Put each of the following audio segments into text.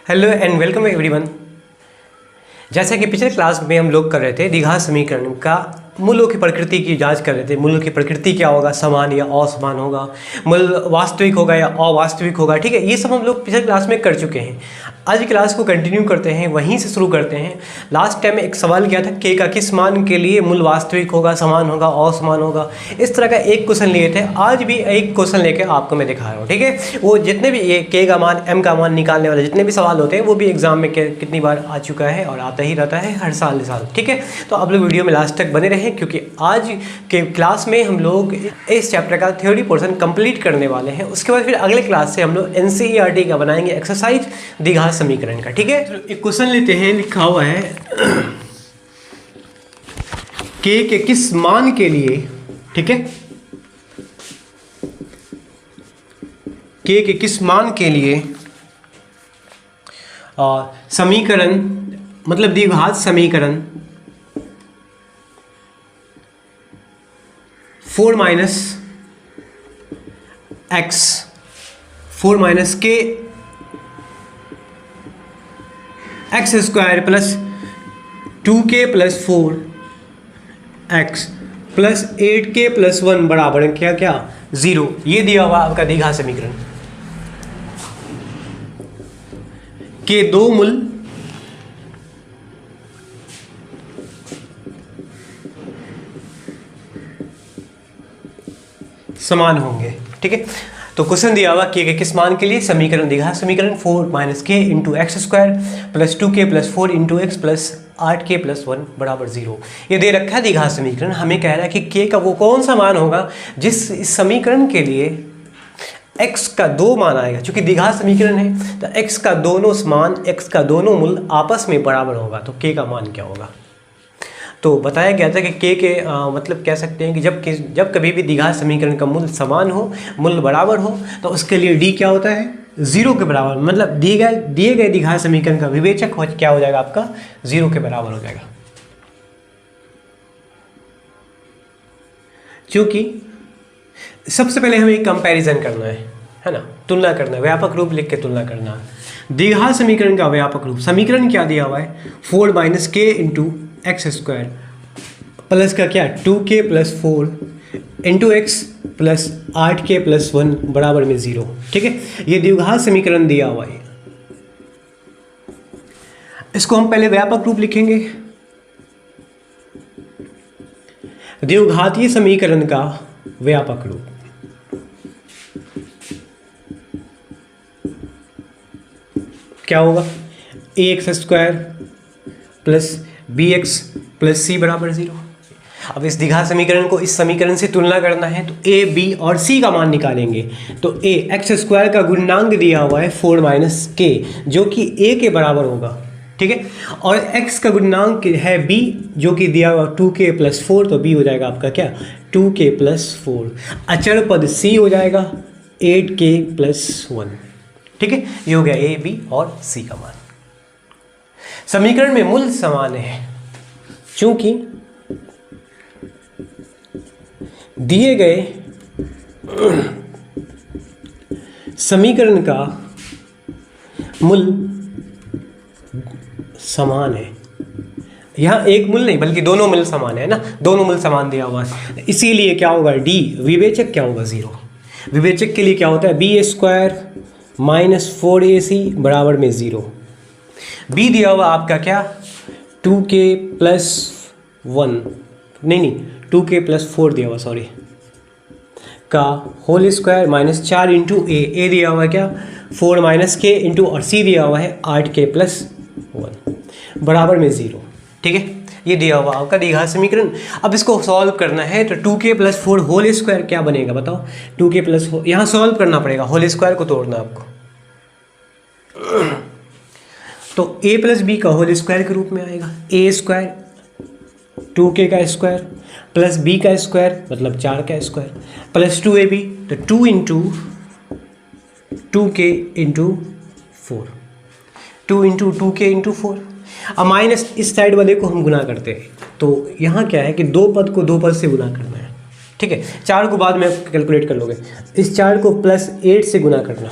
Hello and welcome everyone. जैसा कि पिछले क्लास में हम लोग कर रहे थे द्विघात समीकरण का मूलों की प्रकृति की जांच कर रहे थे। मूलों की प्रकृति क्या होगा, समान या असमान होगा, मूल वास्तविक होगा या अवास्तविक होगा। ठीक है, ये सब हम लोग पिछले क्लास में कर चुके हैं। आज क्लास को कंटिन्यू करते हैं, वहीं से शुरू करते हैं। लास्ट टाइम एक सवाल किया था के का किस मान के लिए मूल वास्तविक होगा, समान होगा, असमान होगा। इस तरह का एक क्वेश्चन लिए थे। आज भी एक क्वेश्चन लेके आपको मैं दिखा रहा हूँ। ठीक है, वो जितने भी ये के का मान, एम का मान निकालने वाले जितने भी सवाल होते हैं वो भी एग्जाम में कितनी बार आ चुका है और आता ही रहता है हर साल। ठीक है, तो आप लोग वीडियो में लास्ट तक बने रहें, क्योंकि आज के क्लास में हम लोग इस चैप्टर का थ्योरी पोर्शन कंप्लीट करने वाले हैं। उसके बाद फिर अगले क्लास से हम लोग एनसीईआरटी का बनाएंगे एक्सरसाइज द्विघात समीकरण का। ठीक है, तो एक क्वेश्चन लेते हैं। लिखा हुआ है के किस मान के लिए, ठीक है, के किस मान के लिए समीकरण मतलब द्विघात समीकरण 4 माइनस के x square plus 2k plus 4x plus 8k plus 1 बराबर क्या 0। ये दिया हुआ आपका द्विघात समीकरण के दो मूल समान होंगे। ठीक है, तो क्वेश्चन दिया हुआ के किस मान के लिए समीकरण द्विघात समीकरण 4 माइनस के into x square plus 2k plus 4 into x plus 8k plus 1 बराबर 0। ये दे रखा है द्विघात समीकरण। हमें कह रहा है कि के का वो कौन सा मान होगा जिस इस समीकरण के लिए x का दो मान आएगा। चूंकि द्विघात समीकरण है तो x का दोनों मान, x का दोनों मूल आपस में बराबर होगा। तो k का मान क्या होगा, तो बताया गया था कि के मतलब कह सकते हैं कि जब कभी भी द्विघात समीकरण का मूल समान हो, मूल बराबर हो, तो उसके लिए d क्या होता है, 0 के बराबर। मतलब दिए गए द्विघात समीकरण का विवेचक क्या हो जाएगा आपका, 0 के बराबर हो जाएगा। क्योंकि सबसे पहले हमें कंपैरिजन करना है ना, तुलना करना है, व्यापक रूप लिख के तुलना करना है। द्विघात समीकरण का व्यापक रूप, समीकरण क्या दिया हुआ है, 4 माइनस के इंटू एक्स स्क्वायर प्लस का क्या 2k plus 4 into x plus 8k plus 1 बराबर में 0। ठीक है, ये द्विघात समीकरण दिया हुआ है। इसको हम पहले व्यापक रूप लिखेंगे। द्विघातीय समीकरण का व्यापक रूप क्या होगा, ax square plus bx plus c बराबर 0। अब इस द्विघात समीकरण को इस समीकरण से तुलना करना है तो a, b और c का मान निकालेंगे। तो a एक्स स्क्वायर का गुणांक दिया हुआ है 4 माइनस के, जो कि a के बराबर होगा। ठीक है, और x का गुणांक है b, जो कि दिया हुआ 2k प्लस 4, तो b हो जाएगा आपका क्या 2k प्लस 4। अचर पद c हो जाएगा 8k प्लस 1। ठीक है, ये हो गया a, b और c का मान। समीकरण में मूल समान है, क्योंकि दिए गए समीकरण का मूल समान है। यहाँ एक मूल नहीं बल्कि दोनों मूल समान है ना, दोनों मूल समान दिया हुआ है। इसीलिए क्या होगा, d विवेचक क्या होगा 0। विवेचक के लिए क्या होता है, b स्क्वायर माइनस 4ac बराबर में 0। b दिया हुआ आपका क्या 2k प्लस 1 नहीं 2k प्लस 4 दिया हुआ, सॉरी, का होल स्क्वायर माइनस 4 इंटू ए दिया हुआ है क्या 4 माइनस के इंटू और c दिया हुआ है 8k प्लस 1 बराबर में 0। ठीक है, ये दिया हुआ आपका द्विघात समीकरण। अब इसको सॉल्व करना है तो 2k प्लस 4 होल स्क्वायर क्या बनेगा बताओ, 2k प्लस 4 यहाँ सॉल्व करना पड़ेगा, होल स्क्वायर को तोड़ना आपको। तो a प्लस बी का होल स्क्वायर के रूप में आएगा, a स्क्वायर 2k का स्क्वायर प्लस b का स्क्वायर मतलब 4 का स्क्वायर प्लस 2ab, तो 2 into 2k into 4, 2 into 2k into 4। अब माइनस इस साइड वाले को हम गुना करते हैं, तो यहाँ क्या है कि दो पद को दो पद से गुना करना है। ठीक है, 4 को बाद में कैलकुलेट कर लोगे, इस 4 को +8 से गुना करना,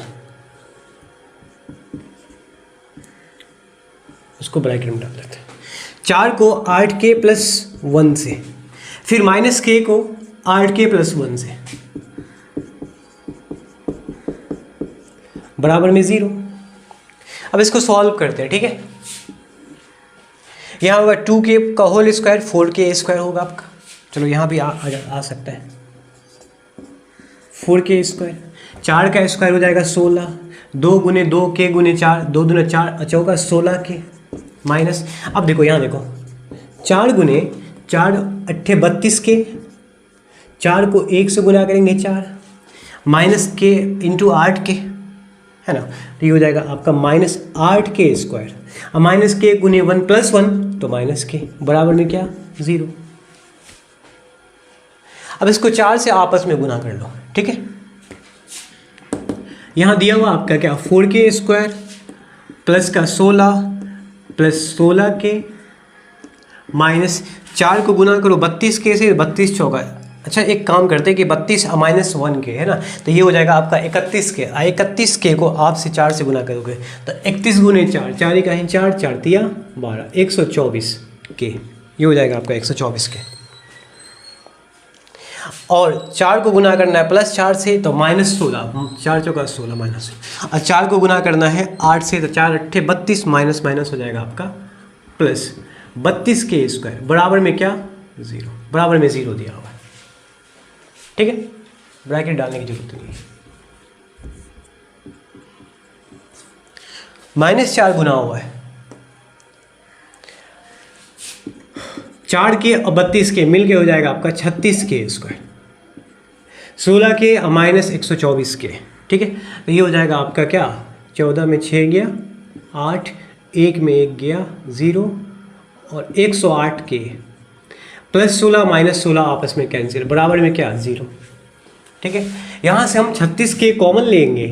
उसको ब्रैकेट में डाल देते हैं। 4 को 8k प्लस 1 से, फिर माइनस k को 8k प्लस 1 से, बराबर में 0। अब इसको सॉल्व करते हैं, ठीक है। यहाँ होगा 2k का होल स्क्वायर, 4k स्क्वायर होगा आपका। चलो यहाँ भी आ सकता है 4k स्क्वायर। 4 का स्क्वायर हो जाएगा 16, 2 गुने 2k गुने 4, 2 दूना 4, अच्छा होगा 16k माइनस। अब देखो यहाँ देखो, 4 गुने 4 अट्ठे 32k, 4 को 1 से गुना करेंगे 4, माइनस k इंटू 8k, है ना। तो ये हो जाएगा आपका माइनस 8k स्क्वायर। अब माइनस k गुने 1 प्लस 1 तो माइनस k, बराबर में क्या 0। अब इसको 4 से आपस में गुना कर लो, ठीक है। यहाँ दिया हुआ आपका क्या 4k स्क्वायर प्लस का 16 प्लस 16k माइनस 4 को गुना करो 32k से, 32 चौका। अच्छा एक काम करते हैं कि 32 माइनस 1k है ना, तो ये हो जाएगा आपका 31k। 31k को आप से 4 से गुना करोगे तो 31 गुने 4, 4 का है 4, 4 तिया 12, 124k, ये हो जाएगा आपका 124k। और 4 को गुना करना है प्लस 4 से तो माइनस 16, 4 चौका 16 माइनस, और 4 को गुना करना है 8 से तो 4 अट्ठे 32, माइनस माइनस हो जाएगा आपका प्लस 32k स्क्वायर, बराबर में क्या 0, बराबर में 0 दिया हुआ है, ठीक है। ब्रैकेट डालने की जरूरत नहीं है। -4 गुना हुआ है 4k और 32k मिल के हो जाएगा आपका 36k स्क्वायर, 16k और माइनस 124k, ठीक है। तो ये हो जाएगा आपका क्या 14 में 6 गया 8, 1 में 1 गया 0, और 108k प्लस 16 माइनस 16 आपस में कैंसिल, बराबर में क्या 0, ठीक है। यहाँ से हम 36k कॉमन लेंगे,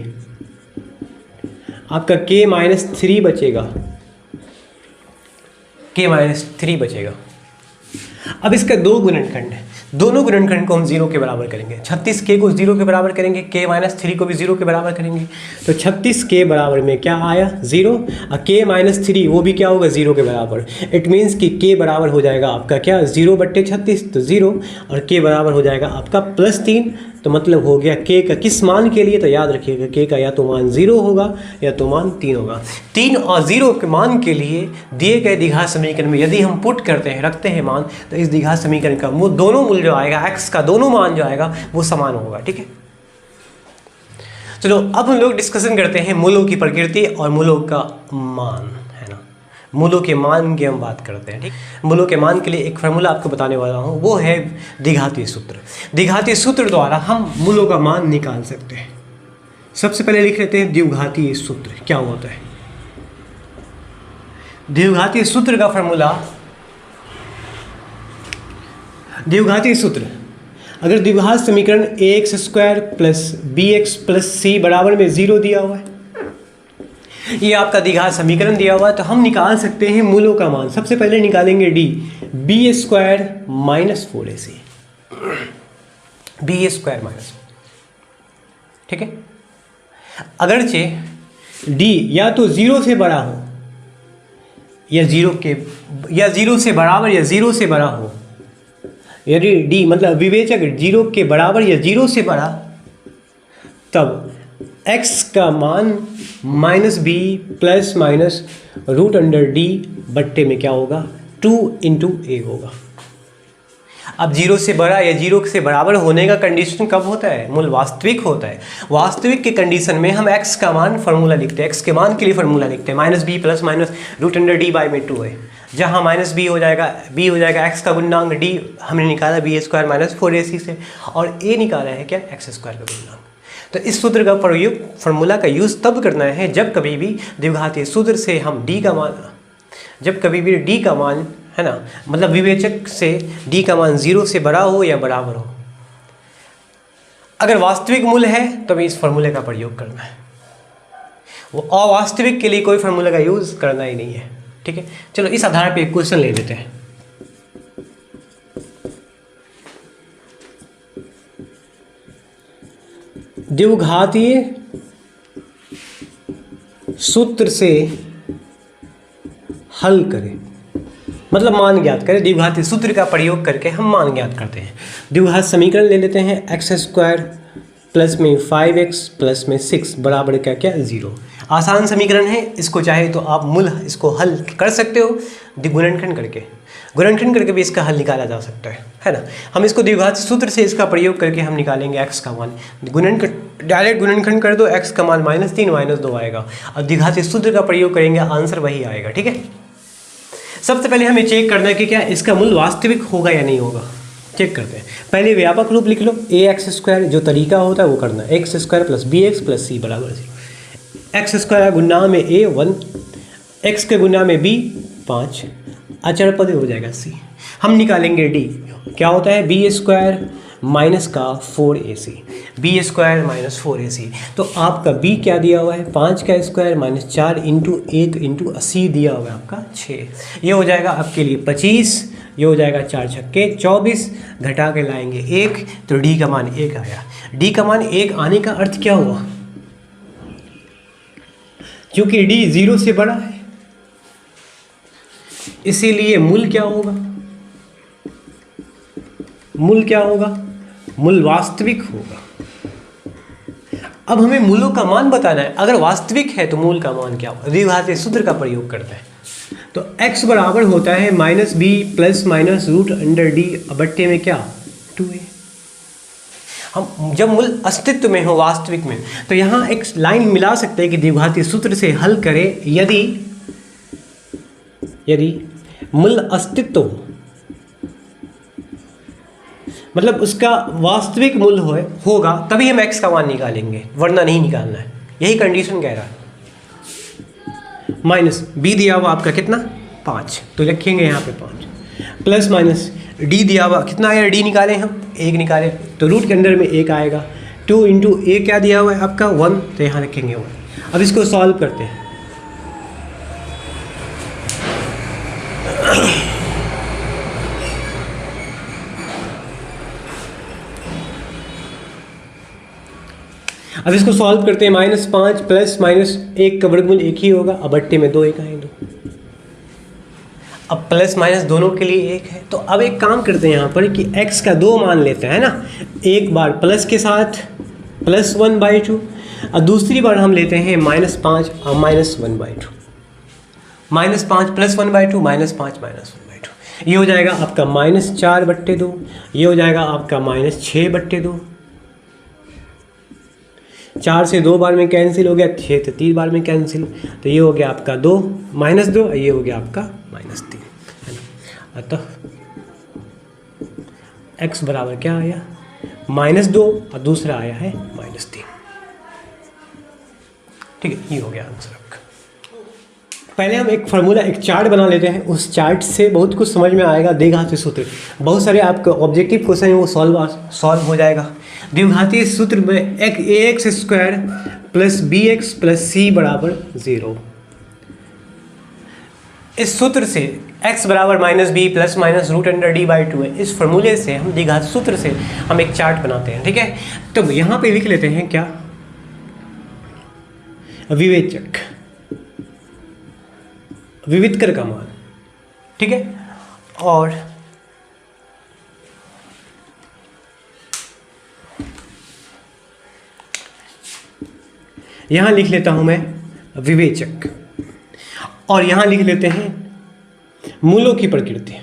आपका k माइनस 3 बचेगा, k माइनस 3 बचेगा। अब इसका 2 गुणनखंड है, दोनों गुणनखंड को हम 0 के बराबर करेंगे। 36k को 0 के बराबर करेंगे, k माइनस 3 को भी 0 के बराबर करेंगे, तो 36k बराबर में क्या आया 0, और k माइनस 3 वो भी क्या होगा 0 के बराबर। इट मीन्स कि k बराबर हो जाएगा आपका क्या 0/36 तो 0, और k बराबर हो जाएगा आपका +3, तो मतलब हो गया k का किस मान के लिए, तो याद रखिएगा k का या तो मान 0 होगा या तो मान 3 होगा। 3 और 0 के मान के लिए दिए गए द्विघात समीकरण में यदि हम पुट करते हैं, रखते हैं मान, तो इस द्विघात समीकरण का वो दोनों मूल्य जो आएगा x का दोनों मान जो आएगा वो समान होगा, ठीक है। चलो अब हम लोग डिस्कशन करते हैं मूलों की प्रकृति और मूलों का मान, है ना। मूलों के मान की हम बात करते हैं, ठीक। मूलों के मान के लिए एक फार्मूला आपको बताने वाला हूँ, वो है द्विघातीय सूत्र। द्विघातीय सूत्र द्वारा हम मूलों का मान निकाल सकते हैं। सबसे पहले लिख लेते हैं द्विघातीय सूत्र क्या होता है। द्विघातीय सूत्र का फार्मूला, द्विघातीय सूत्र, अगर द्विघात समीकरण ax square plus bx plus c बराबर में 0 दिया हुआ है, ये आपका द्विघात समीकरण दिया हुआ है, तो हम निकाल सकते हैं मूलों का मान। सबसे पहले निकालेंगे d, b square minus 4ac, b square minus, ठीक है। अगरचे d या तो 0 से बड़ा हो या 0 से बराबर या 0 से बड़ा हो, यदि d मतलब विवेचक 0 के बराबर या 0 से बड़ा, तब x का मान -b प्लस माइनस √d बट्टे में क्या होगा 2 × a होगा। अब 0 से बड़ा या 0 से बराबर होने का कंडीशन कब होता है, मूल वास्तविक होता है। वास्तविक के कंडीशन में हम x का मान फार्मूला लिखते हैं, x के मान के लिए फार्मूला लिखते हैं -b प्लस माइनस √d/2 है, जहाँ -b हो जाएगा, b हो जाएगा x का गुणनांक, d हमने निकाला b स्क्वायर माइनस 4ac से, और a निकाला है क्या x स्क्वायर का गुणनांक। तो इस सूत्र का प्रयोग, फार्मूला का यूज़ तब करना है जब कभी भी द्विघातीय सूत्र से हम d का मान, जब कभी भी d का मान, है ना, मतलब विवेचक से d का मान 0 से बड़ा हो या बराबर हो। अगर वास्तविक मूल्य है तो इस फार्मूले का प्रयोग करना है, वो अवास्तविक के लिए कोई फार्मूला का यूज़ करना ही नहीं है, ठीक है। चलो इस आधार पे एक क्वेश्चन ले लेते हैं। द्विघातीय सूत्र से हल करें, मतलब मान ज्ञात करें। द्विघाती सूत्र का प्रयोग करके हम मान ज्ञात करते हैं। द्विघात समीकरण ले लेते हैं, एक्स स्क्वायर प्लस में 5x प्लस में 6 बराबर क्या क्या 0। आसान समीकरण है, इसको चाहे तो आप मूल इसको हल कर सकते हो गुणनखंड करके भी इसका हल निकाला जा सकता है ना। हम इसको द्विघात सूत्र से इसका प्रयोग करके हम निकालेंगे x का मान। डायरेक्ट गुणनखंड कर दो, x का मान -3 -2 आएगा, और द्विघात सूत्र का प्रयोग करेंगे, आंसर वही आएगा। ठीक है, सबसे पहले हमें चेक करना है कि क्या इसका मूल वास्तविक होगा या नहीं होगा। चेक करते हैं। पहले व्यापक रूप लिख लो, ax², जो तरीका होता है वो करना है, x² + bx + c बराबर 0। x² गुना में a 1, x के गुना में b 5, अचर पद हो जाएगा c। हम निकालेंगे d, क्या होता है b² माइनस का 4ac, b² - 4ac। तो आपका b क्या दिया हुआ है, 5 का स्क्वायर -4 × 1 × c दिया हुआ है आपका 6। ये हो जाएगा आपके लिए 25, ये हो जाएगा 4 छक्के 24, घटा के लाएंगे 1, तो d का मान 1 आया। d का मान 1 आने का अर्थ क्या हुआ, क्योंकि d 0 से बड़ा है, इसीलिए मूल क्या होगा, मूल वास्तविक होगा। अब हमें मूलों का मान बताना है। अगर वास्तविक है तो मूल का मान क्या होगा, द्विघाती सूत्र का प्रयोग करते हैं। तो x बराबर होता है -b + √d बट्टे में क्या 2a। हम जब मूल अस्तित्व में हो, वास्तविक में, तो यहाँ एक लाइन मिला सकते हैं कि द्विघाती सूत्र से हल करें यदि मूल अस्तित्व हो, मतलब उसका वास्तविक मूल होगा, तभी हम x का मान निकालेंगे, वरना नहीं निकालना है। यही कंडीशन कह रहा है। -b दिया हुआ आपका कितना 5, तो लिखेंगे यहाँ पे 5, प्लस माइनस d दिया हुआ कितना आया, d निकालें हम 1 निकालें, तो रूट के अंदर में 1 आएगा। 2 × a क्या दिया हुआ है आपका 1, तो यहाँ लिखेंगे 1। अब इसको सॉल्व करते हैं। अब इसको सॉल्व करते हैं। -5 प्लस -1 का वर्गमूल 1 ही होगा, अब बट्टे में 2 1 आए 2। अब प्लस माइनस दोनों के लिए 1 है। तो अब एक काम करते हैं यहाँ पर कि x का 2 मान लेते हैं ना, एक बार प्लस के साथ +1/2, और दूसरी बार हम लेते हैं -5 और -1/2। -5 + 1/2 -5 -1/2, ये हो जाएगा आपका -4/2, ये हो जाएगा आपका -6/2। 4 से 2 बार में कैंसिल हो गया, 6 से 3 बार में कैंसिल, तो ये हो गया आपका 2 -2, ये हो गया आपका -3, है ना। अतः x बराबर क्या आया -2 और दूसरा आया है -3। ठीक है, ये हो गया आंसर आपका। पहले हम एक फार्मूला, एक चार्ट बना लेते हैं, उस चार्ट से बहुत कुछ समझ में आएगा। द्विघाती सूत्र, बहुत सारे आपके ऑब्जेक्टिव क्वेश्चन है वो सॉल्व हो जाएगा। द्विघाती सूत्र में ax² + bx + c बराबर 0। इस सूत्र से x बराबर -b + √d/2 है। इस फार्मूले से हम द्विघाती सूत्र से हम एक चार्ट बनाते हैं। ठीक है, तो यहाँ पे लिख लेते हैं क्या, विवेचक, विविधकर का मान। ठीक है, और यहाँ लिख लेता हूँ मैं विवेचक, और यहाँ लिख लेते हैं मूलों की प्रकृति।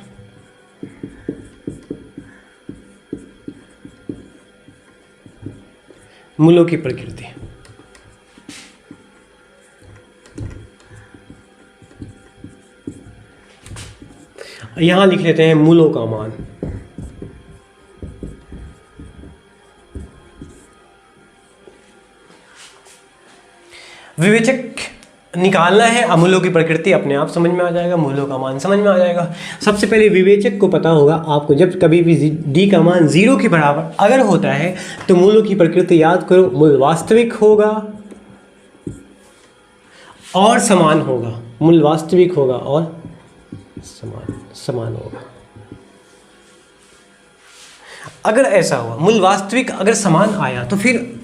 मूलों की प्रकृति, यहाँ लिख लेते हैं मूलों का मान। विवेचक निकालना है, अमूलों की प्रकृति अपने आप समझ में आ जाएगा, मूलों का मान समझ में आ जाएगा। सबसे पहले विवेचक को पता होगा आपको, जब कभी भी d का मान 0 के बराबर अगर होता है तो मूलों की प्रकृति याद करो, मूल वास्तविक होगा और समान होगा। मूल वास्तविक होगा और समान होगा। अगर ऐसा हुआ, मूल वास्तविक अगर समान आया, तो फिर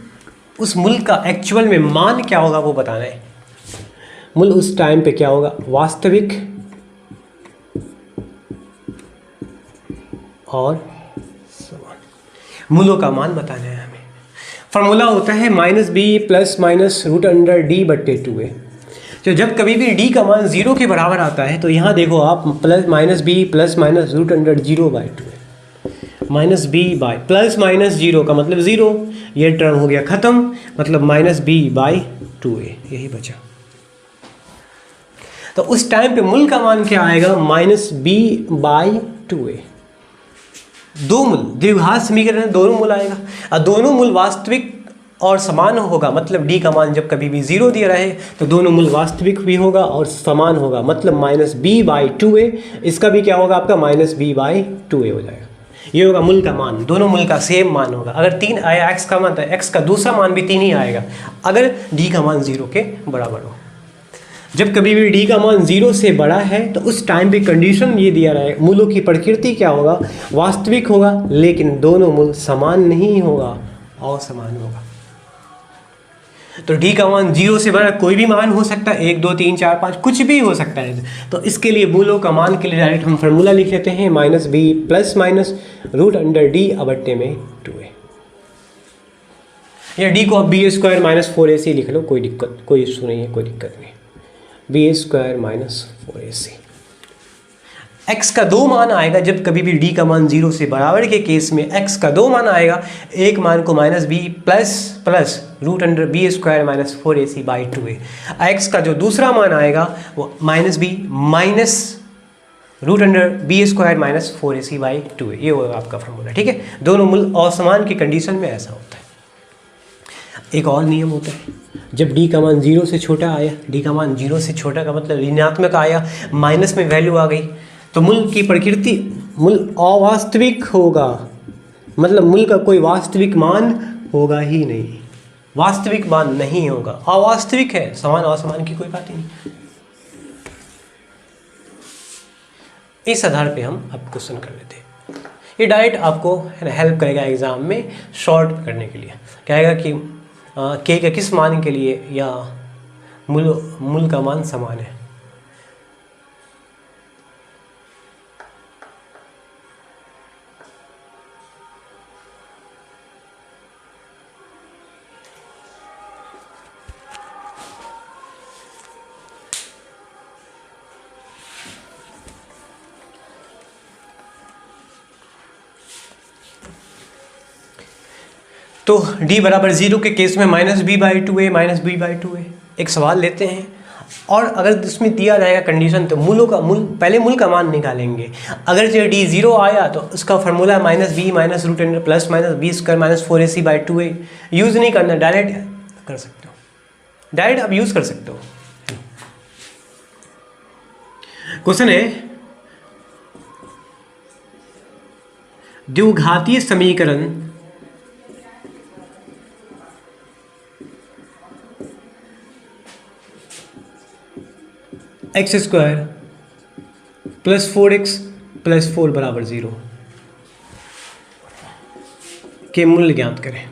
उस मूल का एक्चुअल में मान क्या होगा वो बताना है। मूल उस टाइम पे क्या होगा, वास्तविक और समान। मूलों का मान बताना है हमें। फार्मूला होता है -b+-√d/2a। तो जब कभी भी d का मान 0 के बराबर आता है तो यहाँ देखो आप -b+-√0/2a, -b/+-0 का मतलब 0, ये टर्म हो गया ख़त्म, मतलब -b/2a यही बचा। तो उस टाइम पे मूल का मान क्या आएगा? -b/2a। दो मूल द्विघात समीकरण में दोनों मूल आएगा और दोनों मूल वास्तविक और समान होगा, मतलब d का मान जब कभी भी 0 दिया रहे तो दोनों मूल वास्तविक भी होगा और समान होगा, मतलब -b/2a। इसका भी क्या होगा आपका? -b/2a हो जाएगा। ये होगा मूल का मान, दोनों मूल का सेम मान होगा। अगर 3 आया x का मान तो x का दूसरा मान भी 3 ही आएगा अगर d का मान 0 के बराबर हो। जब कभी भी d का मान 0 से बड़ा है तो उस टाइम पे कंडीशन ये दिया रहा है, मूलों की प्रकृति क्या होगा? वास्तविक होगा, लेकिन दोनों मूल समान नहीं होगा, असमान होगा। तो d का मान 0 से बड़ा कोई भी मान हो सकता है, 1 2 3 4 5 कुछ भी हो सकता है। तो इसके लिए मूलों का मान के लिए डायरेक्ट हम फार्मूला लिख लेते हैं -b+-√d/2a, या d को आप b² -4ac लिख लो, कोई इशू नहीं है, कोई दिक्कत नहीं। b² -4ac। x का दो मान आएगा जब कभी भी d का मान 0 से बराबर के केस में x का दो मान आएगा। एक मान को -b++√b² -4ac/2a। x का जो दूसरा मान आएगा वो -b-√b² -4ac/2a। ये होगा आपका फॉर्मूला, ठीक है। दोनों मूल असमान की कंडीशन में ऐसा होता है। एक और नियम होता है, जब d का मान 0 से छोटा आया, d का मान 0 से छोटा का मतलब ऋणात्मक आया, माइनस में वैल्यू आ गई, तो मूल की प्रकृति, मूल अवास्तविक होगा, मतलब मूल का कोई वास्तविक मान होगा ही नहीं, वास्तविक मान नहीं होगा, अवास्तविक है। समान असमान की कोई बात ही नहीं। इस आधार पे हम अब क्वेश्चन कर लेते हैं। ये डायरेक्ट आपको हेल्प करेगा एग्जाम में शॉर्ट करने के लिए। कहेगा कि k के किस मान के लिए या मूल का मान समान है। तो d बराबर 0 के केस में -b/2a। एक सवाल लेते हैं, और अगर इसमें दिया रहेगा कंडीशन तो पहले मूल का मान निकालेंगे। अगर जो d 0 आया तो उसका फार्मूला -b-√+-b² -4ac/2a। यूज़ नहीं करना, डायरेक्ट कर सकते हो, डायरेक्ट आप यूज़ कर सकते हो। क्वेश्चन है, द्विघातीय समीकरण x² + 4x + 4 = 0 के मूल्य ज्ञात करें।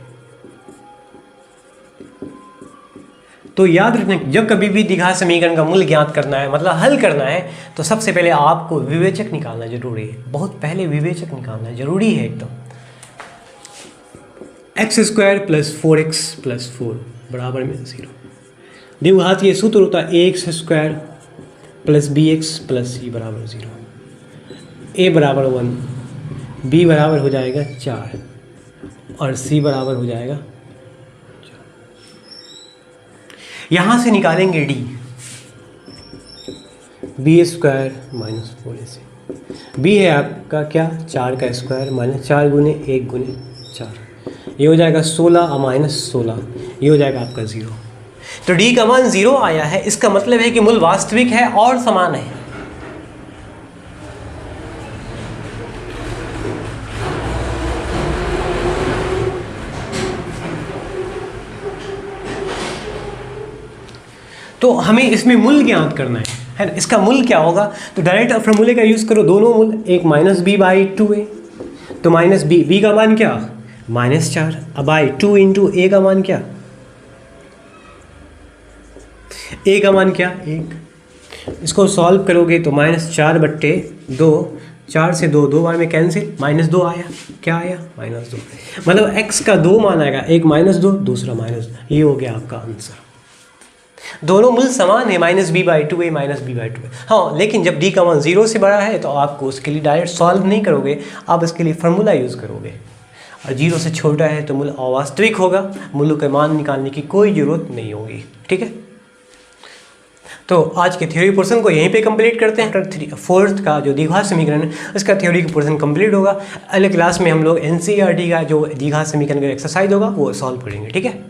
तो याद रखना, जब कभी भी द्विघात समीकरण का मूल्य ज्ञात करना है, मतलब हल करना है, तो सबसे पहले आपको विवेचक निकालना जरूरी है। बहुत पहले विवेचक निकालना जरूरी है एकदम। x² + 4x + 4 = 0। द्विघातीय सूत्र होता है ax² + bx + c = 0। a बराबर 1, b बराबर हो जाएगा 4 और c बराबर हो जाएगा। यहाँ से निकालेंगे d, b² - 4ac। b है आपका क्या? 4 का स्क्वायर -4 × 1 × 4, ये हो जाएगा 16 और -16, ये हो जाएगा आपका 0। तो d का मान 0 आया है, इसका मतलब है कि मूल वास्तविक है और समान है। तो हमें इसमें मूल ज्ञात करना है ना। इसका मूल क्या होगा? तो डायरेक्ट फॉर्मूले का यूज़ करो, दोनों मूल, एक -b/2a, तो -b का मान क्या? -4, अब /2 × a का मान क्या? a का मान क्या? 1। इसको सॉल्व करोगे तो -4/2 4 से 2 2 बार में कैंसिल, -2 आया, क्या आया -2, मतलब x का 2 मान आएगा, एक -2 दूसरा -2, ये हो गया आपका आंसर। दोनों मूल समान है, -b/2 है -b/2 है। हाँ, लेकिन जब d का मान 0 से बड़ा है तो आपको उसके लिए डायरेक्ट सॉल्व नहीं करोगे, आप इसके लिए फार्मूला यूज़ करोगे, और 0 से छोटा है तो मूल अवास्तविक होगा, मूलों के मान निकालने की कोई ज़रूरत नहीं होगी। ठीक है, तो आज के थ्योरी पोर्शन को यहीं पे कंप्लीट करते हैं। फोर्थ का जो द्विघात समीकरण है उसका थ्योरी का पोर्शन कंप्लीट होगा। अगले क्लास में हम लोग एनसीईआरटी का जो द्विघात समीकरण का एक्सरसाइज होगा वो सॉल्व करेंगे। ठीक है।